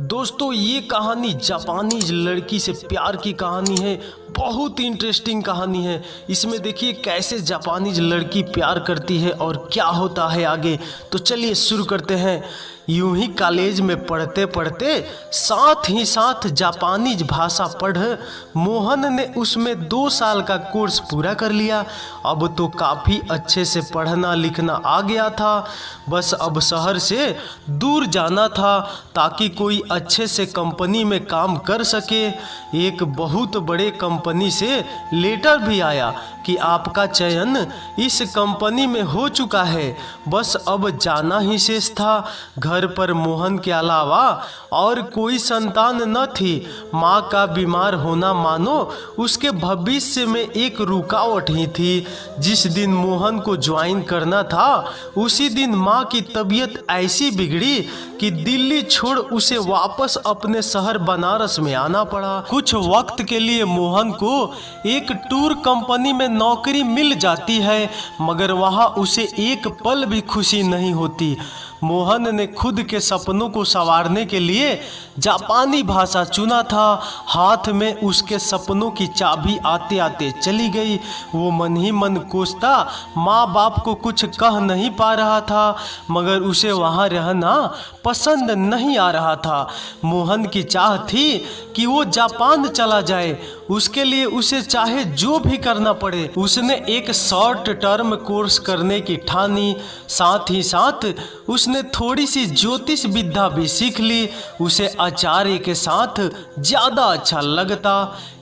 दोस्तों ये कहानी जापानीज लड़की से प्यार की कहानी है। बहुत इंटरेस्टिंग कहानी है। इसमें देखिए कैसे जापानीज लड़की प्यार करती है और क्या होता है आगे। तो चलिए शुरू करते हैं। यूं ही कॉलेज में पढ़ते पढ़ते साथ ही साथ जापानीज भाषा पढ़ मोहन ने उसमें 2 साल का कोर्स पूरा कर लिया। अब तो काफ़ी अच्छे से पढ़ना लिखना आ गया था। बस अब शहर से दूर जाना था ताकि कोई अच्छे से कंपनी में काम कर सके। एक बहुत बड़े कंपनी से लेटर भी आया कि आपका चयन इस कंपनी में हो चुका है। बस अब जाना ही शेष था। घर पर मोहन के अलावा और कोई संतान न थी। माँ का बीमार होना मानो उसके भविष्य में एक रुकावट ही थी। जिस दिन मोहन को ज्वाइन करना था उसी दिन माँ की तबीयत ऐसी बिगड़ी कि दिल्ली छोड़ उसे वापस अपने शहर बनारस में आना पड़ा। कुछ वक्त के लिए मोहन को एक टूर कंपनी में नौकरी मिल जाती है, मगर वहाँ उसे एक पल भी खुशी नहीं होती। मोहन ने खुद के सपनों को संवारने के लिए जापानी भाषा चुना था। हाथ में उसके सपनों की चाबी आते आते चली गई। वो मन ही मन कोसता माँ बाप को कुछ कह नहीं पा रहा था, मगर उसे वहाँ रहना पसंद नहीं आ रहा था। मोहन की चाह थी कि वो जापान चला जाए। उसके लिए उसे चाहे जो भी करना पड़े। उसने एक शॉर्ट टर्म कोर्स करने की ठानी। साथ ही साथ उसने थोड़ी सी ज्योतिष विद्या भी सीख ली। उसे आचार्य के साथ ज़्यादा अच्छा लगता।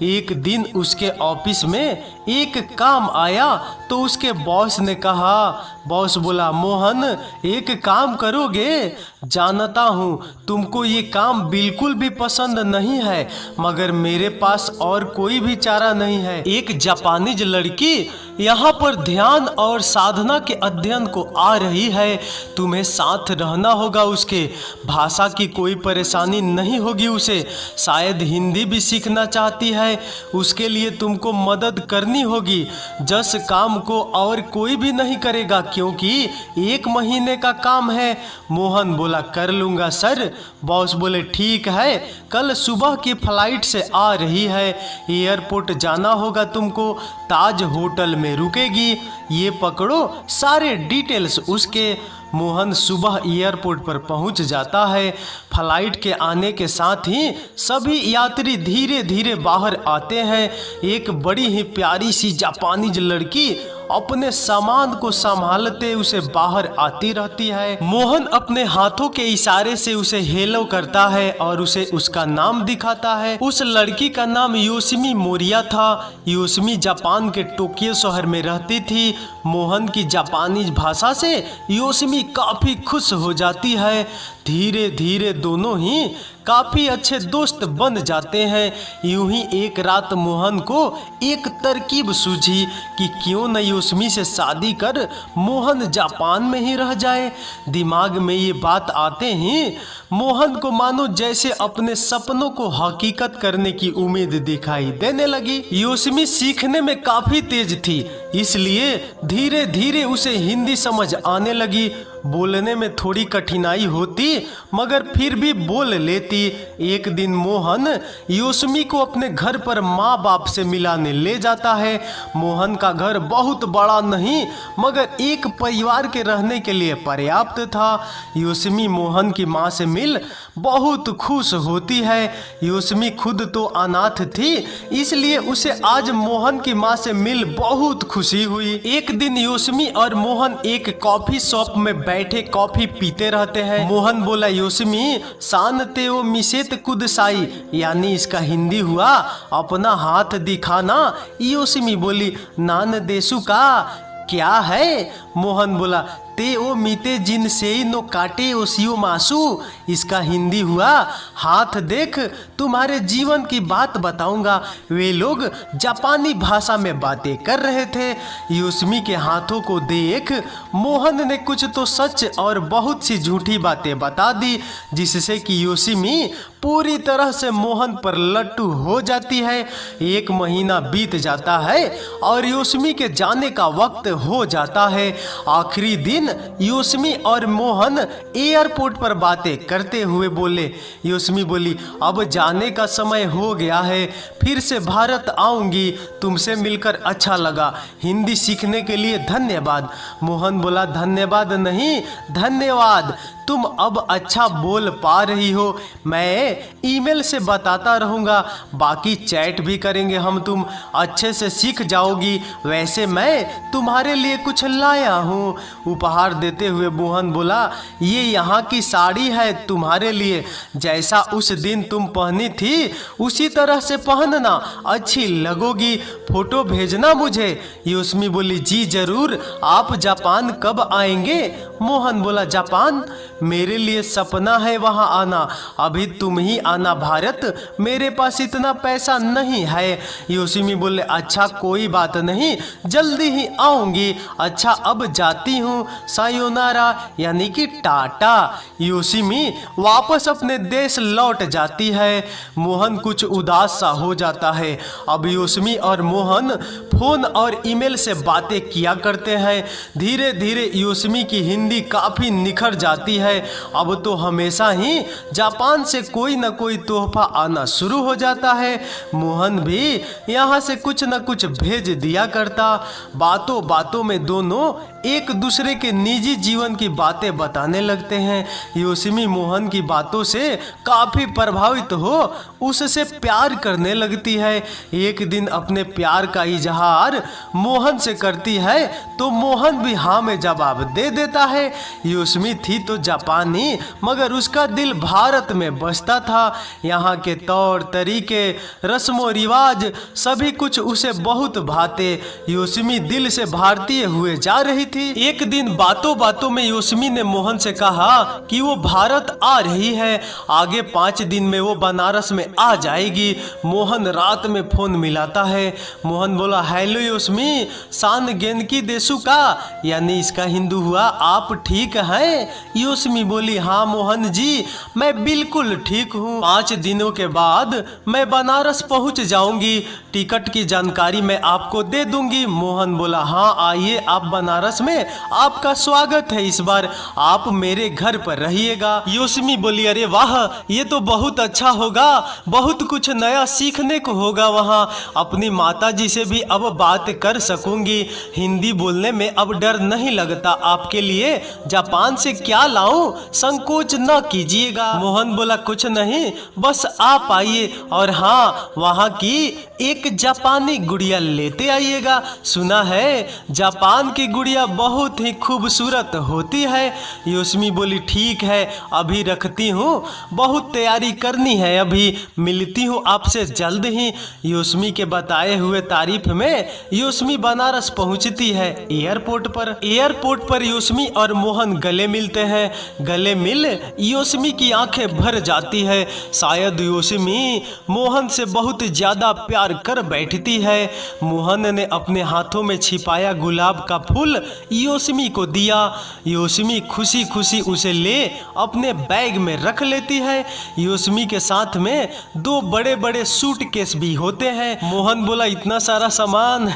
एक दिन उसके ऑफिस में एक काम आया तो उसके बॉस ने कहा। बॉस बोला, मोहन एक काम करोगे? जानता हूँ तुमको ये काम बिल्कुल भी पसंद नहीं है, मगर मेरे पास और कोई भी चारा नहीं है। एक जापानीज लड़की यहाँ पर ध्यान और साधना के अध्ययन को आ रही है। तुम्हें साथ रहना होगा। उसके भाषा की कोई परेशानी नहीं होगी उसे। शायद हिंदी भी सीखना चाहती है। उसके लिए तुमको मदद करनी होगी। जस काम को और कोई भी नहीं करेगा क्योंकि 1 महीने का काम है। मोहन बोला, कर लूँगा सर। बॉस बोले, ठीक है, कल सुबह की फ्लाइट से आ रही है। एयरपोर्ट जाना होगा तुमको। ताज होटल में रुकेगी। ये पकड़ो सारे डिटेल्स उसके। मोहन सुबह एयरपोर्ट पर पहुंच जाता है। फ्लाइट के आने के साथ ही सभी यात्री धीरे धीरे बाहर आते हैं। एक बड़ी ही प्यारी सी जापानीज लड़की अपने सामान को संभालते उसे बाहर आती रहती है। मोहन अपने हाथों के इशारे से उसे हेलो करता है और उसे उसका नाम दिखाता है। उस लड़की का नाम योशिमी मोरिया था। योशिमी जापान के टोक्यो शहर में रहती थी। मोहन की जापानीज भाषा से योशिमी काफी खुश हो जाती है। धीरे धीरे दोनों ही काफ़ी अच्छे दोस्त बन जाते हैं। यूं ही एक रात मोहन को एक तरकीब सूझी कि क्यों न योशिमी से शादी कर मोहन जापान में ही रह जाए। दिमाग में ये बात आते ही मोहन को मानो जैसे अपने सपनों को हकीकत करने की उम्मीद दिखाई देने लगी। योशिमी सीखने में काफ़ी तेज थी, इसलिए धीरे धीरे उसे हिंदी समझ आने लगी। बोलने में थोड़ी कठिनाई होती, मगर फिर भी बोल लेती। एक दिन मोहन योशिमी को अपने घर पर माँ बाप से मिलाने ले जाता है। मोहन का घर बहुत बड़ा नहीं, मगर एक परिवार के रहने के लिए पर्याप्त था। योशिमी मोहन की माँ से मिल बहुत खुश होती है। योशिमी खुद तो अनाथ थी, इसलिए उसे आज मोहन की माँ से मिल बहुत खुशी हुई। एक दिन योशिमी और मोहन एक कॉफी शॉप में बैठे कॉफी पीते रहते हैं। मोहन बोला, योशिमी सान तेओ मिसेत कुदसाई, यानी इसका हिंदी हुआ अपना हाथ दिखाना। योशिमी बोली, नान देसु का क्या है? मोहन बोला, ते ओ मीते जिन से नो काटे ओसियो मासू, इसका हिंदी हुआ हाथ देख तुम्हारे जीवन की बात बताऊंगा। वे लोग जापानी भाषा में बातें कर रहे थे। योशिमी के हाथों को देख मोहन ने कुछ तो सच और बहुत सी झूठी बातें बता दी, जिससे कि योशिमी पूरी तरह से मोहन पर लट्टू हो जाती है। 1 महीना बीत जाता है और योस्मी के जाने का वक्त हो जाता है। आखिरी दिन योस्मी और मोहन एयरपोर्ट पर बातें करते हुए बोले। योस्मी बोली, अब जाने का समय हो गया है, फिर से भारत आऊंगी, तुमसे मिलकर अच्छा लगा, हिंदी सीखने के लिए धन्यवाद। मोहन बोला, धन्यवाद नहीं धन्यवाद, तुम अब अच्छा बोल पा रही हो, मैं ईमेल से बताता रहूँगा, बाकी चैट भी करेंगे हम, तुम अच्छे से सीख जाओगी। वैसे मैं तुम्हारे लिए कुछ लाया हूँ। उपहार देते हुए मोहन बोला, ये यहाँ की साड़ी है तुम्हारे लिए, जैसा उस दिन तुम पहनी थी उसी तरह से पहनना, अच्छी लगोगी, फोटो भेजना मुझे। योस्मी बोली, जी जरूर, आप जापान कब आएंगे? मोहन बोला, जापान? मेरे लिए सपना है वहां आना, अभी तुम ही आना भारत, मेरे पास इतना पैसा नहीं है। योस्मी बोले, अच्छा कोई बात नहीं, जल्दी ही आऊंगी, अच्छा अब जाती हूँ, सायोनारा यानी कि टाटा। योस्मी वापस अपने देश लौट जाती है। मोहन कुछ उदास सा हो जाता है। अब योस्मी और मोहन फोन और ईमेल से बातें किया करते हैं। धीरे धीरे योस्मी की हिंदी काफी निखर जाती है। अब तो हमेशा ही जापान से कोई न कोई तोहफा आना शुरू हो जाता है। मोहन भी यहाँ से कुछ न कुछ भेज दिया करता। बातों बातों में दोनों एक दूसरे के निजी जीवन की बातें बताने लगते हैं। योस्मी मोहन की बातों से काफी प्रभावित हो उससे प्यार करने लगती है। एक दिन अपने प्यार का इजहार मोहन से करती है तो मोहन भी हाँ में जवाब दे देता है। योस्मी थी तो जापानी, मगर उसका दिल भारत में बसता था। यहाँ के तौर तरीके, रस्मों रिवाज सभी कुछ उसे बहुत भाते। योस्मी दिल से भारतीय हुए जा रही थी। एक दिन बातों बातों में योस्मी ने मोहन से कहा कि वो भारत आ रही है, आगे 5 दिन में वो बनारस में आ जाएगी। मोहन रात में फोन मिलाता है। मोहन बोला, हेलो योस्मी, सान गेनकी देशु का, यानी इसका हिंदू हुआ, आप ठीक हैं? योस्मी बोली, हाँ मोहन जी, मैं बिल्कुल ठीक हूँ, 5 दिनों के बाद मैं बनारस पहुँच जाऊंगी, टिकट की जानकारी मैं आपको दे दूंगी। मोहन बोला, हाँ आइए आप बनारस में, आपका स्वागत है, इस बार आप मेरे घर पर रहिएगा। योस्मी बोली, अरे वाह, ये तो बहुत अच्छा होगा, बहुत कुछ नया सीखने को होगा वहाँ, अपनी माता जी से भी अब बात कर सकूंगी, हिंदी बोलने में अब डर नहीं लगता। आपके लिए जापान से क्या लाऊं, संकोच न कीजिएगा। मोहन बोला, कुछ नहीं, बस आप आइए, और हाँ वहाँ की एक जापानी गुड़िया लेते आइएगा, सुना है जापान की गुड़िया बहुत ही खूबसूरत होती है। योस्मी बोली, ठीक है अभी रखती हूँ, बहुत तैयारी करनी है, अभी मिलती हूँ आपसे जल्द ही। योस्मी के बताए हुए तारीफ में योस्मी बनारस पहुँचती है। एयरपोर्ट पर योस्मी और मोहन गले मिलते हैं। गले मिल योस्मी की आंखें भर जाती है। शायद योस्मी मोहन से बहुत ज्यादा प्यार कर बैठती है। मोहन ने अपने हाथों में छिपाया गुलाब का फूल योस्मी को दिया। योस्मी खुशी खुशी उसे ले अपने बैग में रख लेती है। योस्मी के साथ में 2 बड़े बड़े सूटकेस भी होते हैं। मोहन बोला, इतना सारा सामान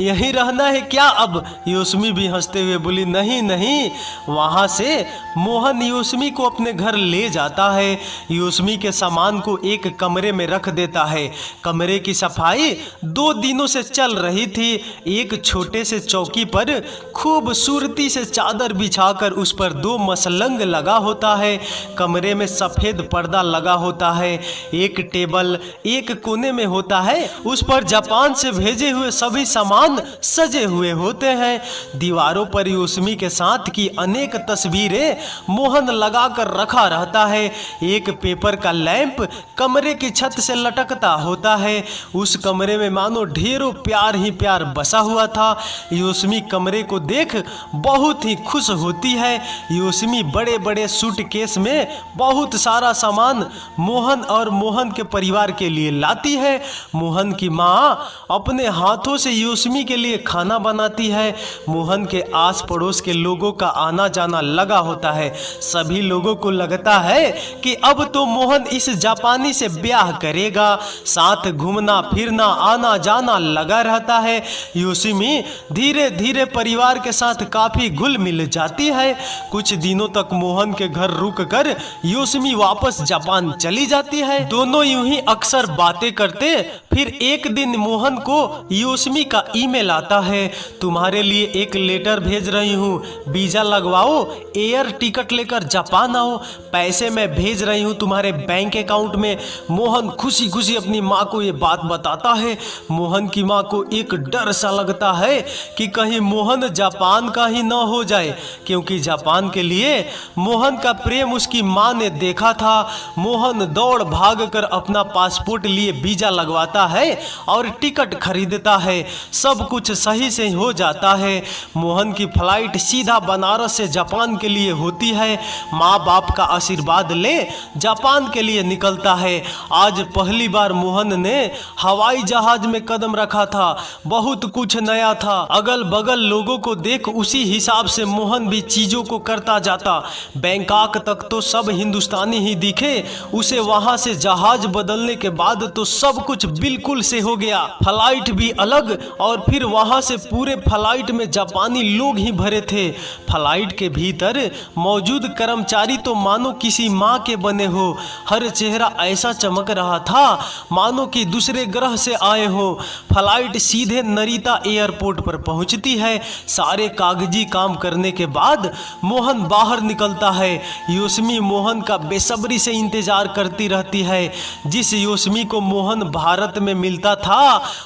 यहीं रहना है क्या अब? योस्मी भी हंसते हुए बोली, नहीं नहीं। वहां से मोहन योस्मी को अपने घर ले जाता है। योस्मी के सामान को एक कमरे में रख देता है। कमरे की सफाई 2 दिनों से चल रही थी। एक छोटे से चौकी पर खूबसूरती से चादर बिछाकर उस पर 2 मसलंग लगा होता है। कमरे में सफेद पर्दा लगा होता है। एक टेबल एक कोने में होता है, उस पर जापान से भेजे हुए सभी सामान सजे हुए होते हैं। दीवारों पर योस्मी के साथ की अनेक तस्वीरें मोहन लगाकर रखा रहता है। एक पेपर का लैंप कमरे की छत से लटकता होता है। उस कमरे में मानो ढेरों प्यार ही प्यार बसा हुआ था। योस्मी कमरे को देख बहुत ही खुश होती है। योस्मी बड़े बड़े सूटकेस में बहुत सारा सामान मोहन और मोहन के परिवार के लिए लाती है। मोहन की माँ अपने हाथों से योस्मी के लिए खाना बनाती है। मोहन के आस पड़ोस के लोगों का आना जाना लगा होता है। सभी लोगों को लगता है कि अब तो मोहन इस जापानी से ब्याह करेगा। साथ घूमना फिरना आना जाना लगा रहता है। योस्मी धीरे धीरे परिवार के साथ काफी घुल मिल जाती है। कुछ दिनों तक मोहन के घर रुककर योस्मी वापस जापान चली जाती है। दोनों यूं ही अक्सर बातें करते। फिर एक दिन मोहन को योस्मी का ईमेल आता है, तुम्हारे लिए एक लेटर भेज रही हूँ, वीजा लगवाओ, एयर टिकट लेकर जापान आओ, पैसे मैं भेज रही हूँ तुम्हारे बैंक अकाउंट में। मोहन खुशी खुशी अपनी माँ को ये बात बताता है। मोहन की माँ को एक डर सा लगता है कि कहीं मोहन जापान का ही न हो जाए, क्योंकि जापान के लिए मोहन का प्रेम उसकी माँ ने देखा था। मोहन दौड़ भाग कर अपना पासपोर्ट लिए वीजा लगवाता है और टिकट खरीदता है। सब कुछ सही से हो जाता है। मोहन की फ्लाइट सीधा बनारस से जापान के लिए होती है। माँ बाप का आशीर्वाद ले जापान के लिए निकलता है। आज पहली बार मोहन ने हवाई जहाज में कदम रखा था। बहुत कुछ नया था। अगल बगल लोगों को देख उसी हिसाब से मोहन भी चीजों को करता जाता। बैंकॉक तक तो सब हिंदुस्तानी ही दिखे उसे। वहां से जहाज बदलने के बाद तो सब कुछ बिल्कुल से हो गया। फ्लाइट भी अलग और फिर वहां से पूरे फ्लाइट में जापानी लोग ही भरे थे। फ्लाइट के भीतर मौजूद कर्मचारी तो मानो किसी माँ के बने हो। हर चेहरा ऐसा चमक रहा था मानो कि दूसरे ग्रह से आए हो। फ्लाइट सीधे नरीता एयरपोर्ट पर पहुंचती है। सारे कागजी काम करने के बाद मोहन बाहर निकलता है। योस्मी मोहन का बेसब्री से इंतजार करती रहती है। जिस योस्मी को मोहन भारत में मिलता था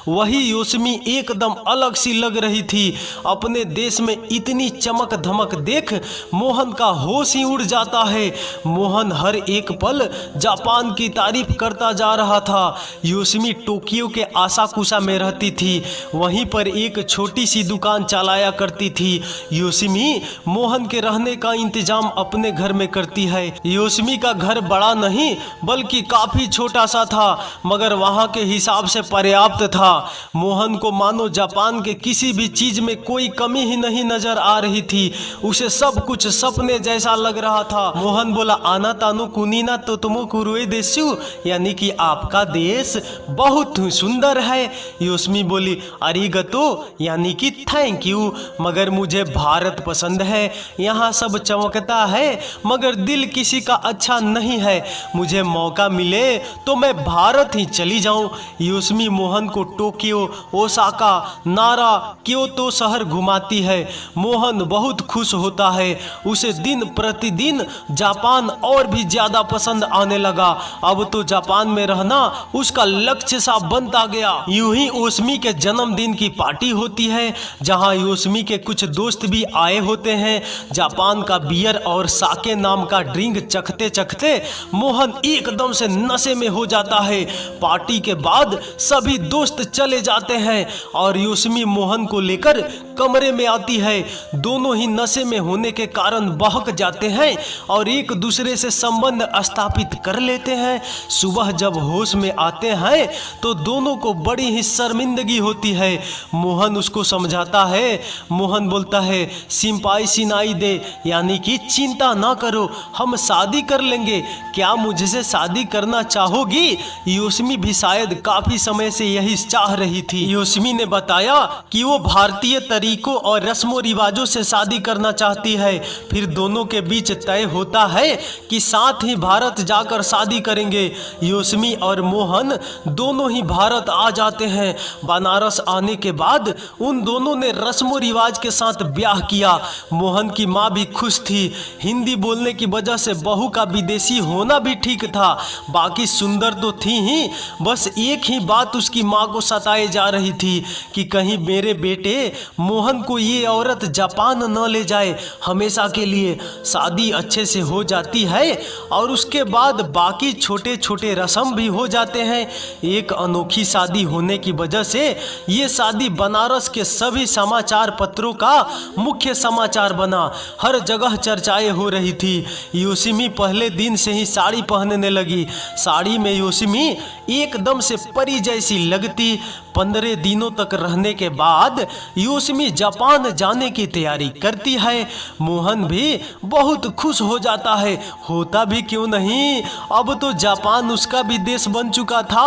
वही योस्मी एकदम अलग सी लग रही थी। अपने देश में इतनी चमक धमक देख मोहन का होश ही उड़ जाता है। मोहन हर एक पल जापान की तारीफ करता जा रहा था। योस्मी टोक्यो के आसाकुसा में रहती थी। वहीं पर एक छोटी सी दुकान चलाया करती थी। योस्मी मोहन के रहने का इंतजाम अपने घर में करती है। योस्मी का घर बड़ा नहीं बल्कि काफी छोटा सा था, मगर वहां के हिसाब से पर्याप्त था। मोहन को मानो जापान के किसी भी चीज में कोई कमी ही नहीं नजर आ रही थी। उसे सब कुछ सपने जैसा लग रहा था। मोहन बोला, आना तानु कुनीना तो तुमो कुरुए देशु, यानी कि आपका देश बहुत सुंदर है। योस्मी बोली, अरिगतो यानी कि थैंक यू, मगर मुझे भारत पसंद है। यहाँ सब चमकता है मगर दिल किसी का अच्छा नहीं है। मुझे मौका मिले तो मैं भारत ही चली जाऊं। योस्मी मोहन को टोक्यो, ओसाका, नारा, क्योतो शहर घुमाती है। मोहन बहुत खुश होता है। उसे दिन प्रतिदिन जापान और भी ज्यादा पसंद आने लगा। अब तो जापान में रहना उसका लक्ष्य सा बनता गया। यूं ही योस्मी के जन्मदिन की पार्टी होती है, जहां योस्मी के कुछ दोस्त भी आए होते हैं। जापान का बियर और साके नाम का ड्रिंक चखते चखते मोहन एकदम से नशे में हो जाता है। पार्टी के बाद सभी दोस्त चले जाते हैं और योस्मी मोहन को लेकर कमरे में आती है। दोनों ही नशे में होने के कारण बहक जाते हैं और एक दूसरे से संबंध स्थापित कर लेते हैं। सुबह जब होश में आते हैं तो दोनों को बड़ी ही शर्मिंदगी होती है। मोहन उसको समझाता है। मोहन बोलता है, सिंपाई सिनाई दे, यानी कि चिंता ना करो, हम शादी कर लेंगे। क्या मुझसे शादी करना चाहोगी? योस्मी भी शायद काफी समय से यही चाह रही थी। योस्मी ने बताया कि वो भारतीय तरीकों और रस्मों रिवाजों से शादी करना चाहती है। फिर दोनों के बीच तय होता है कि साथ ही भारत जाकर शादी करेंगे। योस्मी और मोहन दोनों ही भारत आ जाते हैं। बनारस आने के बाद उन दोनों ने रस्मों रिवाज के साथ ब्याह किया। मोहन की माँ भी खुश थी। हिंदी बोलने की वजह से बहू का विदेशी होना भी ठीक था। बाकी सुंदर तो थी ही, बस एक ही बात उसकी माँ को सताए जा रही थी कि कहीं मेरे बेटे मोहन को ये औरत जापान न ले जाए। हमेशा के लिए शादी अच्छे से हो जाती है और उसके बाद बाकी छोटे छोटे रस्म भी हो जाते हैं। एक अनोखी शादी होने की वजह से ये शादी बनारस के सभी समाचार पत्रों का मुख्य समाचार बना। हर जगह चर्चाएं हो रही थी। योशिमी पहले दिन से ही साड़ी पहनने लगी। साड़ी में योशिमी एकदम से परी जैसी लगती। 15 दिनों तक रहने के बाद योशिमी जापान जाने की तैयारी करती है। मोहन भी बहुत खुश हो जाता है। होता भी क्यों नहीं, अब तो जापान उसका भी देश बन चुका था।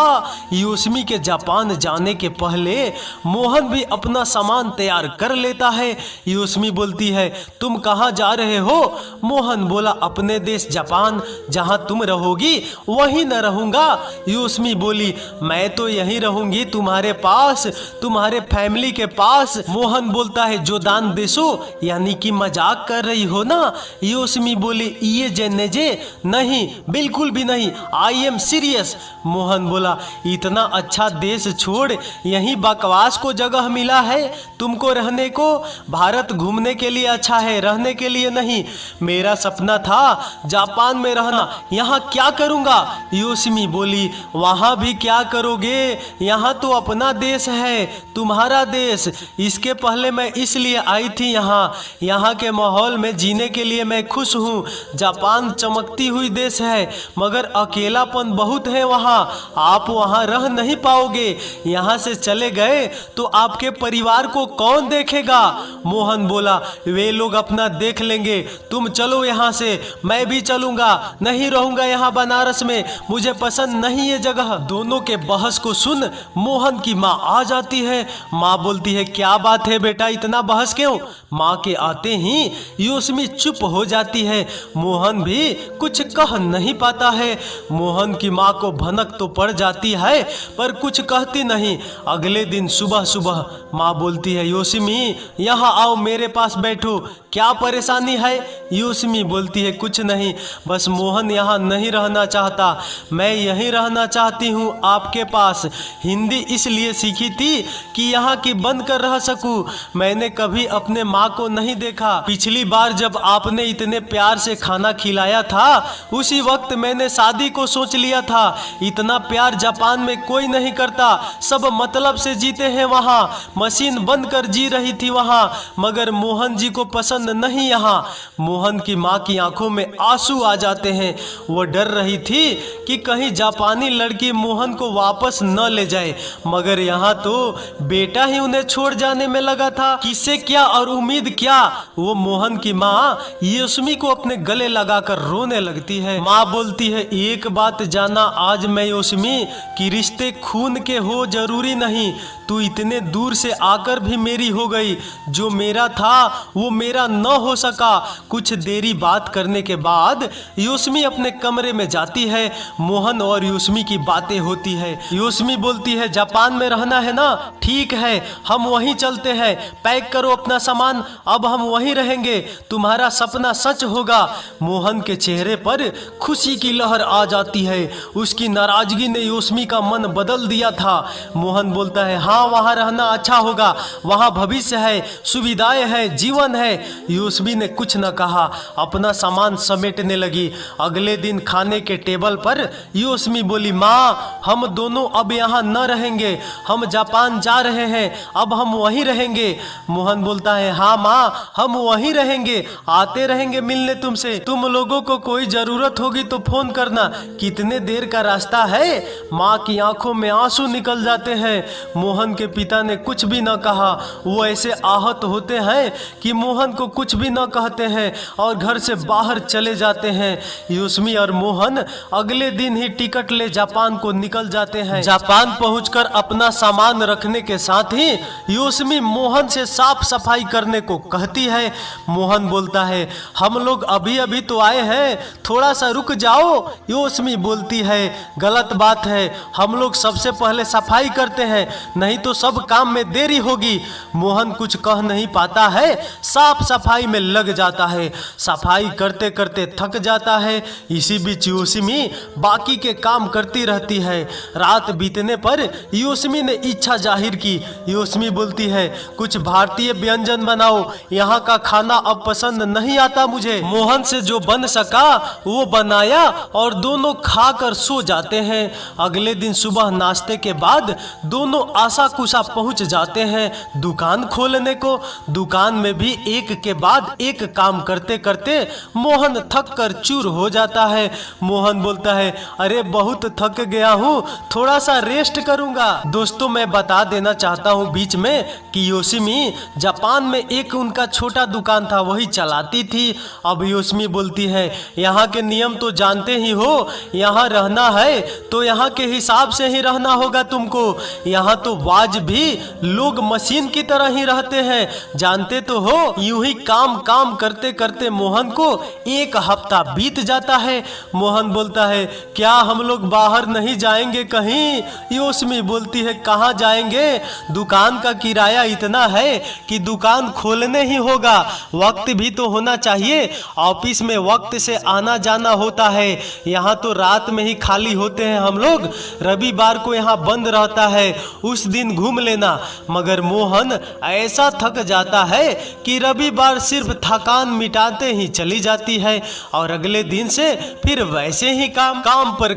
योशिमी के जापान जाने के पहले मोहन भी अपना सामान तैयार कर लेता है। योशिमी बोलती है, तुम कहाँ जा रहे हो? मोहन बोला, अपने देश जापान। जहाँ तुम रहोगी वहीं न रहूँगा। योशिमी बोली, मैं तो यहीं रहूँगी तुम्हारे पास, तुम्हारे फैमिली के पास। मोहन बोलता है, जो दान देशो, यानी कि मजाक कर रही हो ना? योशिमी बोली, ये जेनेजे नहीं, बिल्कुल भी नहीं, आई एम सीरियस। मोहन बोला, इतना अच्छा देश छोड़ यहीं बकवास को जगह मिला है तुमको रहने को? भारत घूमने के लिए अच्छा है, रहने के लिए नहीं। मेरा सपना था जापान में रहना, यहाँ क्या करूँगा? योशिमी बोली, वहाँ भी क्या करोगे, यहाँ तो अपना देश है, तुम्हारा देश। इसके पहले मैं इसलिए आई थी यहाँ के माहौल में जीने के लिए मैं खुश हूँ। जापान चमकती हुई देश है मगर अकेलापन बहुत है वहाँ, आप वहाँ रह नहीं पाओगे। यहाँ से चले गए तो आपके परिवार को कौन देखेगा? मोहन बोला, वे लोग अपना देख लेंगे, तुम चलो यहाँ से। मैं भी चलूँगा, नहीं रहूँगा यहाँ बनारस में, मुझे पसंद नहीं ये जगह। दोनों के बहस को सुन मोहन की माँ आ जाती है। माँ बोलती है, क्या बात है बेटा, इतना बहस क्यों? माँ के आते ही योशिमी चुप हो जाती है। मोहन भी कुछ कह नहीं पाता है। मोहन की माँ को भनक तो पड़ जाती है पर कुछ कहती नहीं। अगले दिन सुबह सुबह माँ बोलती है, योशिमी यहाँ आओ, मेरे पास बैठो, क्या परेशानी है? योशिमी बोलती है, कुछ नहीं, बस मोहन यहाँ नहीं रहना चाहता, मैं यहीं रहना चाहती हूँ आपके पास। हिंदी इसलिए सीखी थी कि यहाँ की बन कर रह सकूँ। मैंने कभी अपने माँ को नहीं देखा। पिछली बार जब आपने इतने प्यार से खाना खिलाया था उसी वक्त मैंने शादी को सोच लिया था। इतना प्यार जापान में कोई नहीं करता, सब मतलब से जीते हैं वहाँ। मशीन बनकर जी रही थी वहाँ, मगर मोहन जी को पसंद नहीं यहाँ। मोहन की माँ की आंखों में आंसू आ जाते हैं। वो डर रही थी कि कहीं जापानी लड़की मोहन को वापस न ले जाए, मगर यहाँ तो बेटा ही उन्हें छोड़ जाने में लगा था। किससे क्या और उम्मीद क्या? वो मोहन की माँ योशिमी को अपने गले लगाकर रोने लगती है। माँ बोलती है, एक बात जाना आज मैं योशिमी कि रिश्ते खून के हो जरूरी नहीं। तू इतने दूर से आकर भी मेरी हो गई। जो मेरा था वो मेरा न हो सका। कुछ देरी बात करने के बाद योशिमी अपने कमरे में जाती है। मोहन और योशिमी की बातें होती है। योशिमी बोलती है, जापान में रहना है ना? ठीक है, हम वहीं चलते हैं, पैक करो अपना सामान, अब हम वहीं रहेंगे, तुम्हारा सपना सच होगा। मोहन के चेहरे पर खुशी की लहर आ जाती है। उसकी नाराजगी ने योशिमी का मन बदल दिया था। मोहन बोलता है, हाँ वहाँ रहना अच्छा होगा, वहाँ भविष्य है, सुविधाएं हैं, जीवन है। योशिमी ने कुछ न कहा, अपना सामान समेटने लगी। अगले दिन खाने के टेबल पर योशिमी बोली, माँ हम दोनों अब यहाँ न रहेंगे, हम जापान जा रहे हैं, अब हम वहीं रहेंगे। मोहन बोलता है, हाँ माँ हम वहीं रहेंगे, आते रहेंगे मिलने तुमसे। तुम लोगों को कोई जरूरत होगी तो फोन करना। कितने देर का रास्ता है? माँ की आंखों में आंसू निकल जाते हैं। मोहन के पिता ने कुछ भी न कहा। वो ऐसे आहत होते हैं कि मोहन को कुछ भी न कहते हैं और घर से बाहर चले जाते हैं। योशिमी और मोहन अगले दिन ही टिकट ले जापान को निकल जाते हैं। जापान पहुंचकर अपना सामान रखने के साथ ही योशिमी मोहन से साफ सफाई करने को कहती है। मोहन बोलता है, हम लोग अभी अभी तो आए हैं, थोड़ा सा रुक जाओ। योशिमी बोलती है, गलत बात है, हम लोग सबसे पहले सफाई करते हैं, नहीं तो सब काम में देरी होगी। मोहन कुछ कह नहीं पाता है। साफ सफाई में लग जाता है। सफाई करते करते थक जाता है। इसी बीच योशिमी बाकी के काम करती रहती है। रात बीतने पर योशिमी ने इच्छा जाहिर की। योशिमी बोलती है, कुछ भारतीय व्यंजन बनाओ, यहाँ का खाना अब पसंद नहीं आता मुझे। मोहन से जो बन सका वो बनाया और दोनों खाकर सो जाते हैं। अगले दिन सुबह नाश्ते के बाद दोनों आशा कुशा पहुंच जाते हैं दुकान खोलने को। दुकान में भी एक के बाद एक काम करते करते मोहन थक कर चूर हो जाता है। मोहन बोलता है, अरे बहुत थक गया हूँ, थोड़ा सा रेस्ट करूंगा। दोस्तों, मैं बता देना चाहता हूँ बीच में कि योशिमी जापान में एक उनका छोटा दुकान था, वही चलाती थी। अब योशिमी बोलती है, यहाँ के नियम तो जानते ही हो, यहाँ रहना है तो यहाँ के हिसाब से ही रहना होगा तुमको। यहाँ तो वाज भी लोग मशीन की तरह ही रहते हैं, जानते तो हो। यूं ही काम काम करते करते मोहन को एक हफ्ता बीत जाता है। मोहन बोलता है, क्या हम लोग बाहर नहीं जाएंगे कहीं? योशिमी बोलती है, कहाँ जाएंगे, दुकान का किराया इतना है कि दुकान खोलने ही होगा, वक्त भी तो होना चाहिए, ऑफिस में वक्त से आना जाना होता है, यहाँ तो रात में ही खाली होते हैं हम लोग, रविवार को यहाँ बंद रहता है, उस दिन घूम लेना। मगर मोहन ऐसा थक जाता है कि रविवार सिर्फ थकान मिटाते ही चली जाती है और अगले दिन से फिर वैसे ही काम पर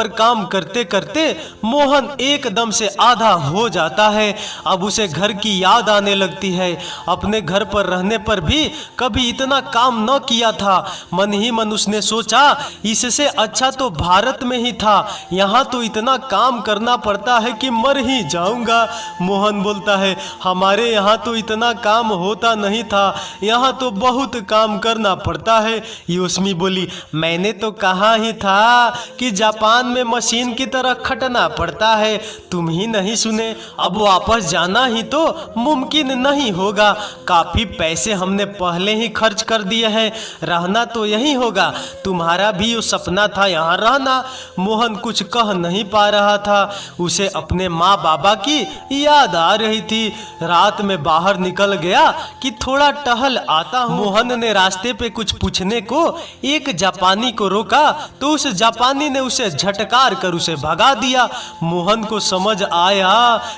काम करते करते मोहन एकदम से आधा हो जाता है। अब उसे घर की याद आने लगती है। अपने घर पर रहने पर भी कभी इतना काम न किया था। मन ही मन उसने सोचा, इससे अच्छा तो भारत में ही था, यहाँ तो इतना काम करना पड़ता है कि मर ही जाऊंगा। मोहन बोलता है, हमारे यहाँ तो इतना काम होता नहीं था, यहाँ तो बहुत काम करना पड़ता है। योशिमी बोली, मैंने तो कहा ही था कि जापान में मशीन की तरह खटना पड़ता है, तुम ही नहीं सुने। अब वापस जाना ही तो मुमकिन नहीं होगा, काफी पैसे हमने पहले ही खर्च कर दिए हैं, रहना तो यही होगा, तुम्हारा भी वो सपना था यहाँ रहना। मोहन कुछ कह नहीं पा रहा था, उसे अपने माँ बाबा की याद आ रही थी। रात में बाहर निकल गया कि थोड़ा टहल आता हूँ। मोहन ने रास्ते पे कुछ पूछने को एक जापानी को रोका तो उस जापानी ने उसे झटकार कर उसे भगा दिया। मोहन को समझ आया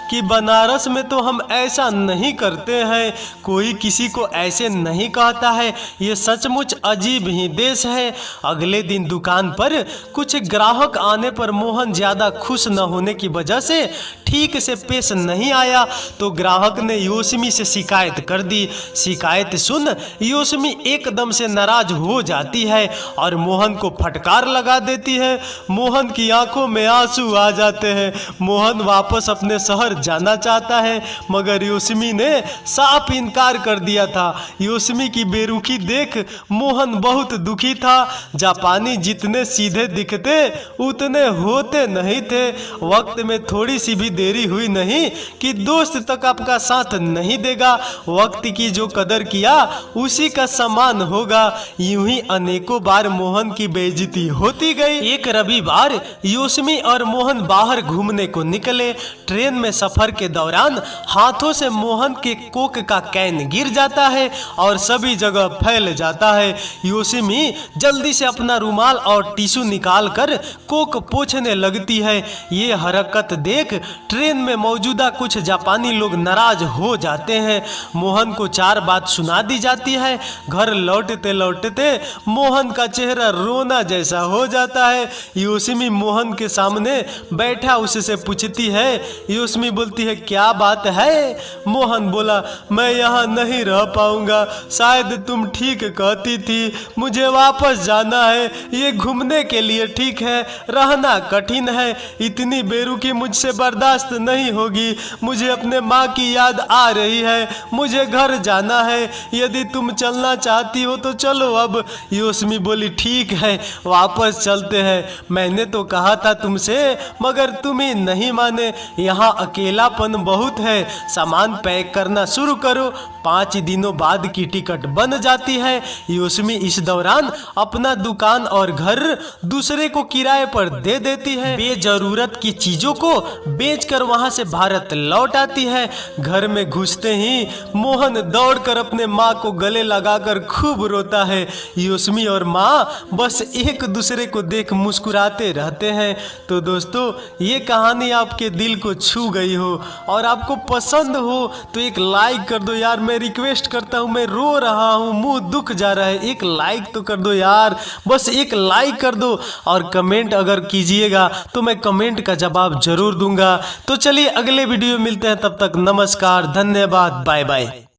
कि बनारस में तो हम ऐसा नहीं करते हैं, कोई किसी को ऐसे नहीं कहता है, ये सचमुच अजीब ही देश है। अगले दिन दुकान पर कुछ ग्राहक आने पर मोहन ज्यादा खुश न होने की वजह से ठीक से पेश नहीं आया तो ग्राहक ने योशिमी से शिकायत कर दी। शिकायत सुन योशिमी एकदम से नाराज हो जाती है और मोहन को फटकार लगा देती है। मोहन की आंखों में आंसू आ जाते हैं। मोहन वापस अपने शहर जाना चाहता है मगर योशिमी ने साफ इनकार कर दिया था। योशिमी की बेरुखी देख मोहन बहुत दुखी था। जापानी जितने सीधे दिखते उतने होते नहीं थे। वक्त में थोड़ी सी भी देरी हुई नहीं कि दोस्त तक आपका साथ नहीं देगा। वक्त की जो कदर किया उसी का सम्मान होगा। यूं ही अनेकों बार मोहन की बेइज्जती होती गई। एक रविवार योशिमी और मोहन बाहर घूमने को निकले। ट्रेन में सफर के दौरान हाथों से मोहन के कोक का कैन गिर जाता है और सभी जगह फैल जाता है। योशिमी जल्दी से अपना रुमाल और टिश्यू निकाल कर कोक पोंछने लगती है। ये हरकत देख ट्रेन में मौजूदा कुछ जापानी लोग नाराज हो जाते हैं। मोहन को 4 बात सुना दी जाती है। घर लौटते लौटते मोहन का चेहरा रोना जैसा हो जाता है। योशिमी मोहन के सामने बैठा उससे पूछती है। योशिमी बोलती है, क्या बात है? मोहन बोला, मैं यहाँ नहीं रह पाऊंगा, शायद तुम ठीक कहती थी, मुझे वापस जाना है। ये घूमने के लिए ठीक है, रहना कठिन है, इतनी बेरुखी मुझसे बर्दाश्त नहीं होगी। मुझे अपने माँ की याद आ रही है, मुझे घर जाना है, यदि तुम चलना चाहती हो तो चलो अब। योशिमी बोली, ठीक है वापस चलते हैं, मैंने तो कहा था तुमसे मगर तुम ही नहीं माने। यहाँ अकेलापन बहुत है, सामान पैक करना शुरू करो। 5 दिनों बाद की टिकट बन जाती है। योशिमी इस दौरान अपना दुकान और घर दूसरे को किराए पर दे देती है। बेजरूरत की चीजों को बेचकर वहां से भारत लौट आती है। घर में घुसते ही मोहन दौड़ छोड़कर अपने माँ को गले लगाकर खूब रोता है। योस्मी और माँ बस एक दूसरे को देख मुस्कुराते रहते हैं। तो दोस्तों, ये कहानी आपके दिल को छू गई हो और आपको पसंद हो तो एक लाइक कर दो यार। मैं रिक्वेस्ट करता हूँ, मैं रो रहा हूँ, मुंह दुख जा रहा है, एक लाइक तो कर दो यार, बस एक लाइक कर दो। और कमेंट अगर कीजिएगा तो मैं कमेंट का जवाब जरूर दूंगा। तो चलिए अगले वीडियो मिलते हैं, तब तक नमस्कार, धन्यवाद, बाय बाय।